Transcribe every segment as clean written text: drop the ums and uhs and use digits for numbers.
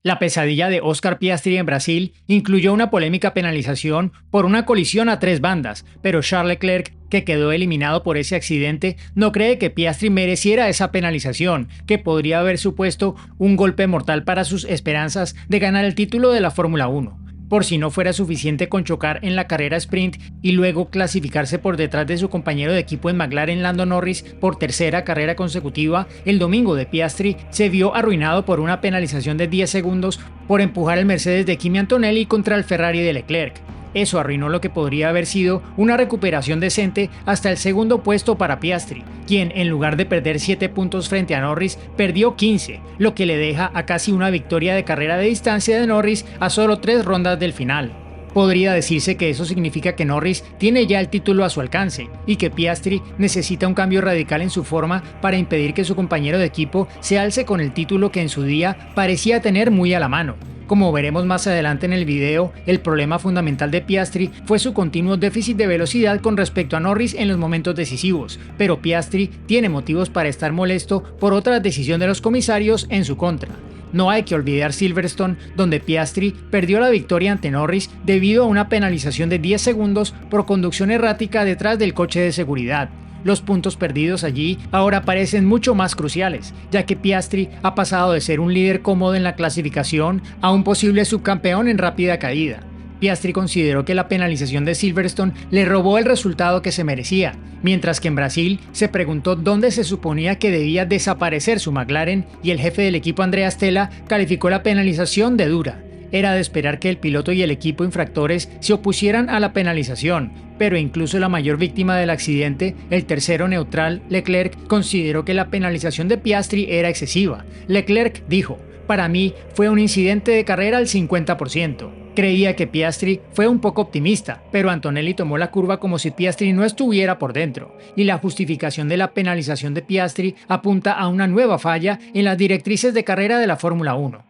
La pesadilla de Oscar Piastri en Brasil incluyó una polémica penalización por una colisión a tres bandas, pero Charles Leclerc, que quedó eliminado por ese accidente, no cree que Piastri mereciera esa penalización, que podría haber supuesto un golpe mortal para sus esperanzas de ganar el título de la Fórmula 1. Por si no fuera suficiente con chocar en la carrera sprint y luego clasificarse por detrás de su compañero de equipo en McLaren Lando Norris por tercera carrera consecutiva, el domingo de Piastri se vio arruinado por una penalización de 10 segundos por empujar el Mercedes de Kimi Antonelli contra el Ferrari de Leclerc. Eso arruinó lo que podría haber sido una recuperación decente hasta el segundo puesto para Piastri, quien en lugar de perder 7 puntos frente a Norris, perdió 15, lo que le deja a casi una victoria de carrera de distancia de Norris a solo 3 rondas del final. Podría decirse que eso significa que Norris tiene ya el título a su alcance y que Piastri necesita un cambio radical en su forma para impedir que su compañero de equipo se alce con el título que en su día parecía tener muy a la mano. Como veremos más adelante en el video, el problema fundamental de Piastri fue su continuo déficit de velocidad con respecto a Norris en los momentos decisivos, pero Piastri tiene motivos para estar molesto por otra decisión de los comisarios en su contra. No hay que olvidar Silverstone, donde Piastri perdió la victoria ante Norris debido a una penalización de 10 segundos por conducción errática detrás del coche de seguridad. Los puntos perdidos allí ahora parecen mucho más cruciales, ya que Piastri ha pasado de ser un líder cómodo en la clasificación a un posible subcampeón en rápida caída. Piastri consideró que la penalización de Silverstone le robó el resultado que se merecía, mientras que en Brasil se preguntó dónde se suponía que debía desaparecer su McLaren y el jefe del equipo Andrea Stella calificó la penalización de dura. Era de esperar que el piloto y el equipo infractores se opusieran a la penalización, pero incluso la mayor víctima del accidente, el tercero neutral, Leclerc, consideró que la penalización de Piastri era excesiva. Leclerc dijo: "Para mí fue un incidente de carrera al 50%. Creía que Piastri fue un poco optimista, pero Antonelli tomó la curva como si Piastri no estuviera por dentro, y la justificación de la penalización de Piastri apunta a una nueva falla en las directrices de carrera de la Fórmula 1.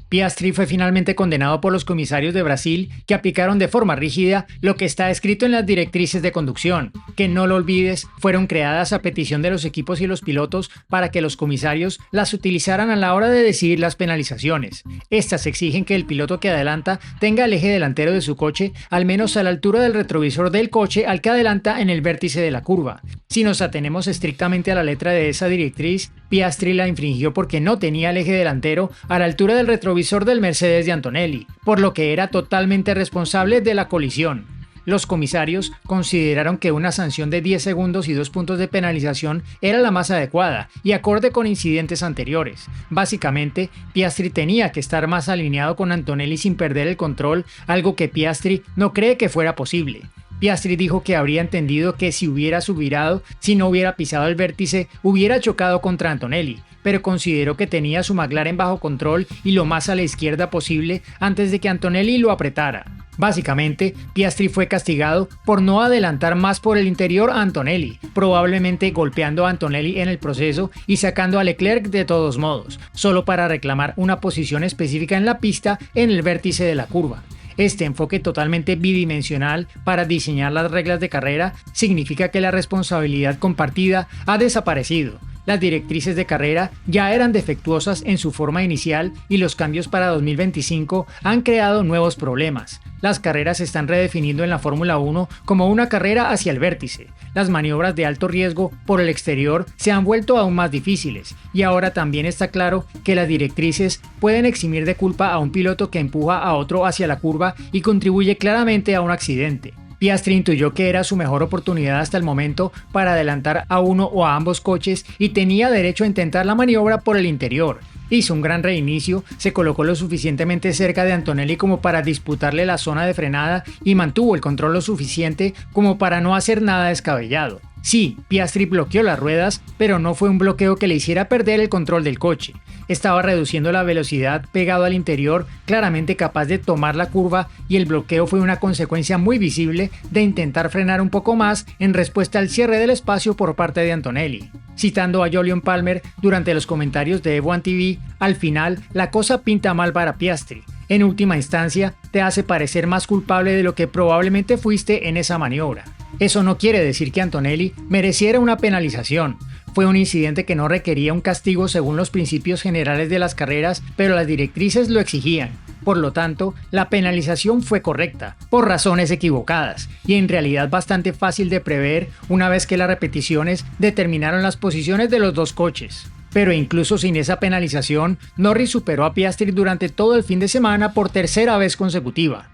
Piastri fue finalmente condenado por los comisarios de Brasil, que aplicaron de forma rígida lo que está escrito en las directrices de conducción, que no lo olvides, fueron creadas a petición de los equipos y los pilotos para que los comisarios las utilizaran a la hora de decidir las penalizaciones. Estas exigen que el piloto que adelanta tenga el eje delantero de su coche al menos a la altura del retrovisor del coche al que adelanta en el vértice de la curva. Si nos atenemos estrictamente a la letra de esa directriz, Piastri la infringió porque no tenía el eje delantero a la altura del retrovisor del Mercedes de Antonelli, por lo que era totalmente responsable de la colisión. Los comisarios consideraron que una sanción de 10 segundos y 2 puntos de penalización era la más adecuada y acorde con incidentes anteriores. Básicamente, Piastri tenía que estar más alineado con Antonelli sin perder el control, algo que Piastri no cree que fuera posible. Piastri dijo que habría entendido que si hubiera subvirado, si no hubiera pisado el vértice, hubiera chocado contra Antonelli, pero consideró que tenía su McLaren bajo control y lo más a la izquierda posible antes de que Antonelli lo apretara. Básicamente, Piastri fue castigado por no adelantar más por el interior a Antonelli, probablemente golpeando a Antonelli en el proceso y sacando a Leclerc de todos modos, solo para reclamar una posición específica en la pista en el vértice de la curva. Este enfoque totalmente bidimensional para diseñar las reglas de carrera significa que la responsabilidad compartida ha desaparecido. Las directrices de carrera ya eran defectuosas en su forma inicial y los cambios para 2025 han creado nuevos problemas. Las carreras se están redefiniendo en la Fórmula 1 como una carrera hacia el vértice. Las maniobras de alto riesgo por el exterior se han vuelto aún más difíciles y ahora también está claro que las directrices pueden eximir de culpa a un piloto que empuja a otro hacia la curva y contribuye claramente a un accidente. Piastri intuyó que era su mejor oportunidad hasta el momento para adelantar a uno o a ambos coches y tenía derecho a intentar la maniobra por el interior. Hizo un gran reinicio, se colocó lo suficientemente cerca de Antonelli como para disputarle la zona de frenada y mantuvo el control lo suficiente como para no hacer nada descabellado. Sí, Piastri bloqueó las ruedas, pero no fue un bloqueo que le hiciera perder el control del coche. Estaba reduciendo la velocidad pegado al interior, claramente capaz de tomar la curva, y el bloqueo fue una consecuencia muy visible de intentar frenar un poco más en respuesta al cierre del espacio por parte de Antonelli. Citando a Jolyon Palmer durante los comentarios de F1 TV, al final la cosa pinta mal para Piastri. En última instancia, te hace parecer más culpable de lo que probablemente fuiste en esa maniobra. Eso no quiere decir que Antonelli mereciera una penalización. Fue un incidente que no requería un castigo según los principios generales de las carreras, pero las directrices lo exigían. Por lo tanto, la penalización fue correcta, por razones equivocadas, y en realidad bastante fácil de prever una vez que las repeticiones determinaron las posiciones de los dos coches. Pero incluso sin esa penalización, Norris superó a Piastri durante todo el fin de semana por tercera vez consecutiva.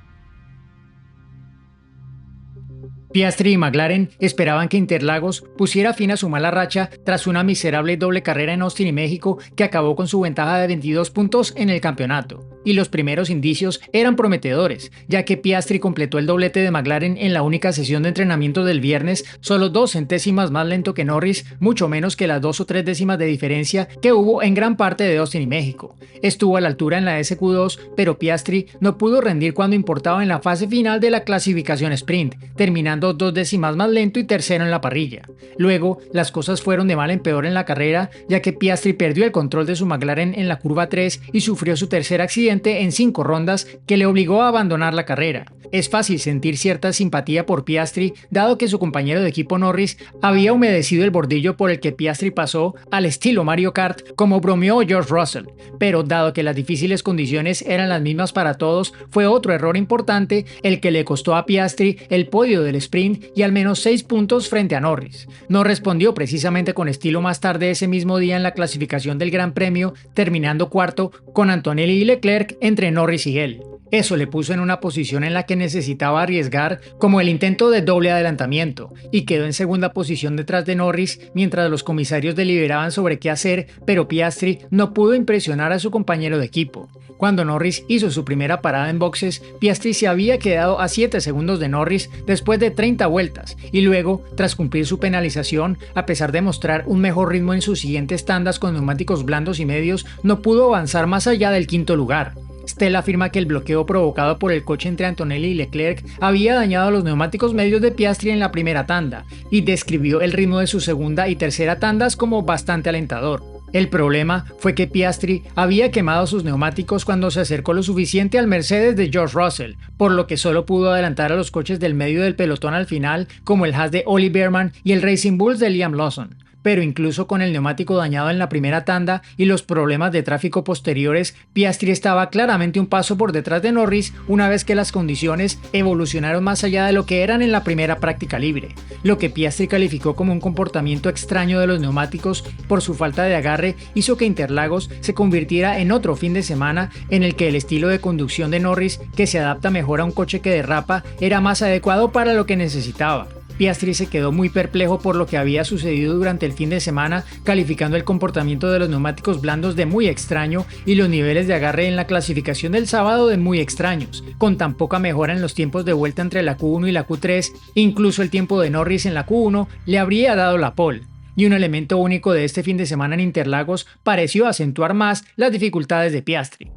Piastri y McLaren esperaban que Interlagos pusiera fin a su mala racha tras una miserable doble carrera en Austin y México que acabó con su ventaja de 22 puntos en el campeonato. Y los primeros indicios eran prometedores, ya que Piastri completó el doblete de McLaren en la única sesión de entrenamiento del viernes, solo 2 centésimas más lento que Norris, mucho menos que las 2 o 3 décimas de diferencia que hubo en gran parte de Austin y México. Estuvo a la altura en la SQ2, pero Piastri no pudo rendir cuando importaba en la fase final de la clasificación sprint, terminando 2 décimas más lento y tercero en la parrilla. Luego, las cosas fueron de mal en peor en la carrera, ya que Piastri perdió el control de su McLaren en la curva 3 y sufrió su tercer accidente en 5 rondas que le obligó a abandonar la carrera. Es fácil sentir cierta simpatía por Piastri, dado que su compañero de equipo Norris había humedecido el bordillo por el que Piastri pasó al estilo Mario Kart, como bromeó George Russell, pero dado que las difíciles condiciones eran las mismas para todos, fue otro error importante el que le costó a Piastri el podio del sprint y al menos 6 puntos frente a Norris. No respondió precisamente con estilo más tarde ese mismo día en la clasificación del Gran Premio, terminando cuarto con Antonelli y Leclerc entre Norris y él. Eso le puso en una posición en la que necesitaba arriesgar, como el intento de doble adelantamiento, y quedó en segunda posición detrás de Norris mientras los comisarios deliberaban sobre qué hacer, pero Piastri no pudo impresionar a su compañero de equipo. Cuando Norris hizo su primera parada en boxes, Piastri se había quedado a 7 segundos de Norris después de 30 vueltas, y luego, tras cumplir su penalización, a pesar de mostrar un mejor ritmo en sus siguientes tandas con neumáticos blandos y medios, no pudo avanzar más allá del quinto lugar. Stella afirma que el bloqueo provocado por el coche entre Antonelli y Leclerc había dañado los neumáticos medios de Piastri en la primera tanda, y describió el ritmo de su segunda y tercera tandas como bastante alentador. El problema fue que Piastri había quemado sus neumáticos cuando se acercó lo suficiente al Mercedes de George Russell, por lo que solo pudo adelantar a los coches del medio del pelotón al final, como el Haas de Ollie Bearman y el Racing Bulls de Liam Lawson. Pero incluso con el neumático dañado en la primera tanda y los problemas de tráfico posteriores, Piastri estaba claramente un paso por detrás de Norris una vez que las condiciones evolucionaron más allá de lo que eran en la primera práctica libre, lo que Piastri calificó como un comportamiento extraño de los neumáticos por su falta de agarre hizo que Interlagos se convirtiera en otro fin de semana en el que el estilo de conducción de Norris, que se adapta mejor a un coche que derrapa, era más adecuado para lo que necesitaba. Piastri se quedó muy perplejo por lo que había sucedido durante el fin de semana, calificando el comportamiento de los neumáticos blandos de muy extraño y los niveles de agarre en la clasificación del sábado de muy extraños, con tan poca mejora en los tiempos de vuelta entre la Q1 y la Q3, incluso el tiempo de Norris en la Q1 le habría dado la pole. Y un elemento único de este fin de semana en Interlagos pareció acentuar más las dificultades de Piastri.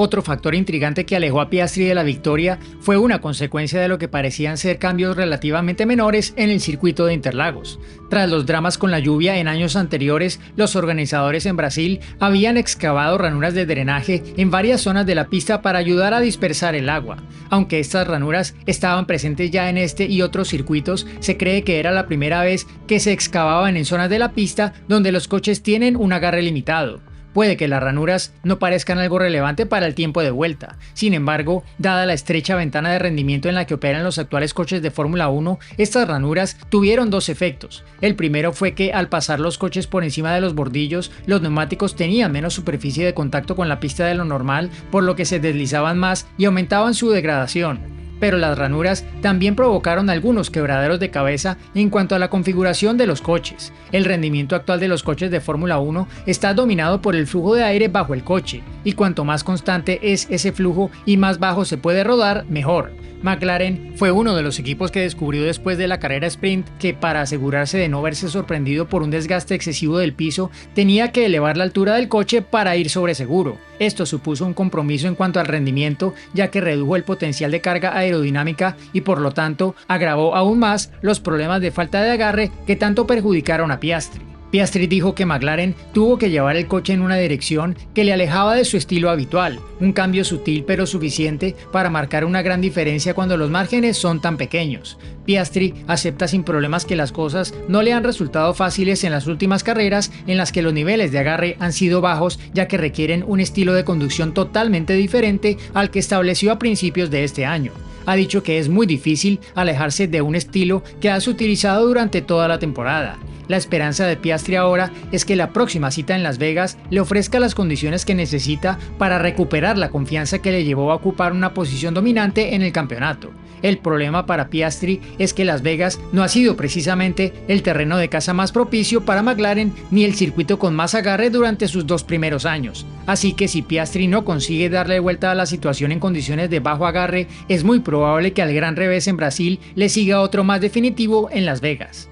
Otro factor intrigante que alejó a Piastri de la victoria fue una consecuencia de lo que parecían ser cambios relativamente menores en el circuito de Interlagos. Tras los dramas con la lluvia en años anteriores, los organizadores en Brasil habían excavado ranuras de drenaje en varias zonas de la pista para ayudar a dispersar el agua. Aunque estas ranuras estaban presentes ya en este y otros circuitos, se cree que era la primera vez que se excavaban en zonas de la pista donde los coches tienen un agarre limitado. Puede que las ranuras no parezcan algo relevante para el tiempo de vuelta. Sin embargo, dada la estrecha ventana de rendimiento en la que operan los actuales coches de Fórmula 1, estas ranuras tuvieron 2 efectos. El primero fue que al pasar los coches por encima de los bordillos, los neumáticos tenían menos superficie de contacto con la pista de lo normal, por lo que se deslizaban más y aumentaban su degradación. Pero las ranuras también provocaron algunos quebraderos de cabeza en cuanto a la configuración de los coches. El rendimiento actual de los coches de Fórmula 1 está dominado por el flujo de aire bajo el coche, y cuanto más constante es ese flujo y más bajo se puede rodar, mejor. McLaren fue uno de los equipos que descubrió después de la carrera sprint que, para asegurarse de no verse sorprendido por un desgaste excesivo del piso, tenía que elevar la altura del coche para ir sobre seguro. Esto supuso un compromiso en cuanto al rendimiento, ya que redujo el potencial de carga aerodinámica y por lo tanto agravó aún más los problemas de falta de agarre que tanto perjudicaron a Piastri. Piastri dijo que McLaren tuvo que llevar el coche en una dirección que le alejaba de su estilo habitual, un cambio sutil pero suficiente para marcar una gran diferencia cuando los márgenes son tan pequeños. Piastri acepta sin problemas que las cosas no le han resultado fáciles en las últimas carreras en las que los niveles de agarre han sido bajos, ya que requieren un estilo de conducción totalmente diferente al que estableció a principios de este año. Ha dicho que es muy difícil alejarse de un estilo que has utilizado durante toda la temporada. La esperanza de Piastri ahora es que la próxima cita en Las Vegas le ofrezca las condiciones que necesita para recuperar la confianza que le llevó a ocupar una posición dominante en el campeonato. El problema para Piastri es que Las Vegas no ha sido precisamente el terreno de caza más propicio para McLaren ni el circuito con más agarre durante sus 2 primeros años. Así que si Piastri no consigue darle vuelta a la situación en condiciones de bajo agarre, es muy probable que al gran revés en Brasil le siga otro más definitivo en Las Vegas.